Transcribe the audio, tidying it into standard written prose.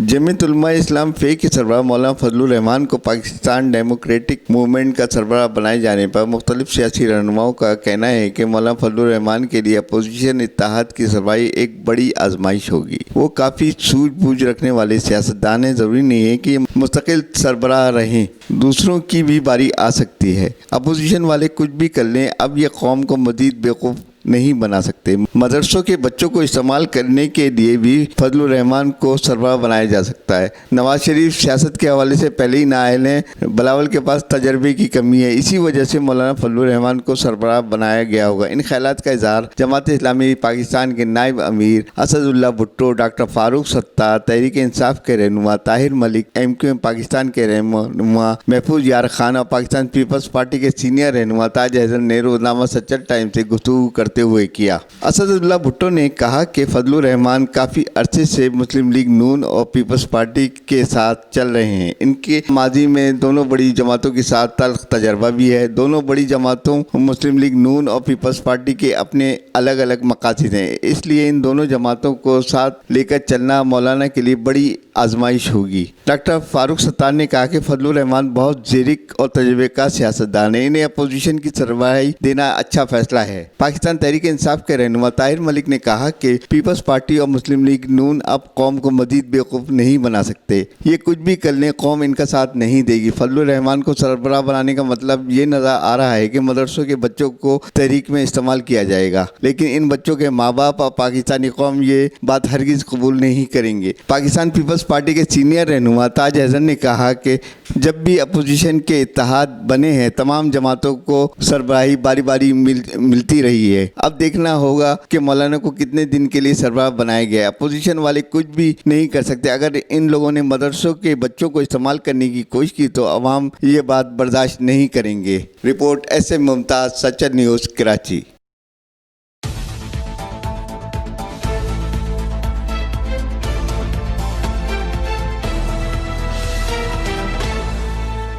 जमीयत उलमा इस्लाम फे के सरबराह मौलाना फजलुर रहमान को पाकिस्तान डेमोक्रेटिक मूवमेंट का सरबराह बनाए जाने पर मुख्तलिफ सियासी रहनुमाओं का कहना है कि मौलाना फजलुर रहमान के लिए अपोजिशन इत्तेहाद की सरबराही एक बड़ी आजमाइश होगी। वो काफ़ी सूझबूझ रखने वाले सियासतदान हैं। ज़रूरी नहीं है कि मुस्तकिल सरबराह रहें, दूसरों की भी बारी आ सकती है। अपोजिशन वाले कुछ भी कर लें, अब ये कौम को मज़ीद बेवकूफ़ नहीं बना सकते। मदरसों के बच्चों को इस्तेमाल करने के लिए भी फजलुर रहमान को सरबराह बनाया जा सकता है। नवाज शरीफ सियासत के हवाले से पहले ही नाअहल हैं, बिलावल के पास तजर्बे की कमी है, इसी वजह से मौलाना फजलुर रहमान को सरबराह बनाया गया होगा। इन ख्यालात का इजहार जमात इस्लामी पाकिस्तान के नायब अमीर असदुल्ला भुट्टो, डॉक्टर फारूक सत्तार, तहरीक इंसाफ के रहनुमा ताहिर मलिक, MQM पाकिस्तान के रहनुमा महफूज यार खान और पाकिस्तान पीपल्स पार्टी के सीनियर रहनुमा ताज हसन ने रोजनामा सच्चर टाइम से गुफ्तगू करते हुए किया। असदुल्ला भुट्टो ने कहा कि फजलुर रहमान काफ़ी अरसे से मुस्लिम लीग नून और पीपल्स पार्टी के साथ चल रहे हैं। इनके माजी में दोनों बड़ी जमातों के साथ तल्ख तजर्बा भी है। दोनों बड़ी जमातों मुस्लिम लीग नून और पीपल्स पार्टी के अपने अलग अलग मकासद हैं, इसलिए इन दोनों जमातों को साथ लेकर चलना मौलाना के लिए बड़ी आजमाइश होगी। डॉक्टर फारूक सत्तार ने कहा कि फजलुर रहमान बहुत ज़ेरिक और तजुर्बेकार सियासतदान है, इन्हें अपोजिशन की सरबराही देना अच्छा फैसला है। पाकिस्तान तहरीक इंसाफ के रहनुमा ताहिर मलिक ने कहा कि पीपल्स पार्टी और मुस्लिम लीग नून अब कौम को मजीद बेवकूफ़ नहीं बना सकते। ये कुछ भी कर लें, कौम इनका साथ नहीं देगी। फजलुर रहमान को सरबराह बनाने का मतलब ये नज़र आ रहा है कि मदरसों के बच्चों को तहरीक में इस्तेमाल किया जाएगा, लेकिन इन बच्चों के माँ बाप और पाकिस्तानी कौम ये बात हरगिज़ कबूल नहीं करेंगे। पाकिस्तान पीपल्स पार्टी के सीनियर रहनुमा ताज हसन ने कहा कि जब भी अपोजिशन के इत्तेहाद बने हैं, तमाम जमातों को सरबराही बारी बारी मिलती रही है। अब देखना होगा कि मौलाना को कितने दिन के लिए सरबराह बनाया गया है। अपोजिशन वाले कुछ भी नहीं कर सकते। अगर इन लोगों ने मदरसों के बच्चों को इस्तेमाल करने की कोशिश की तो अवाम ये बात बर्दाश्त नहीं करेंगे। Report SM Mumtaz, Sachar news, Karachi.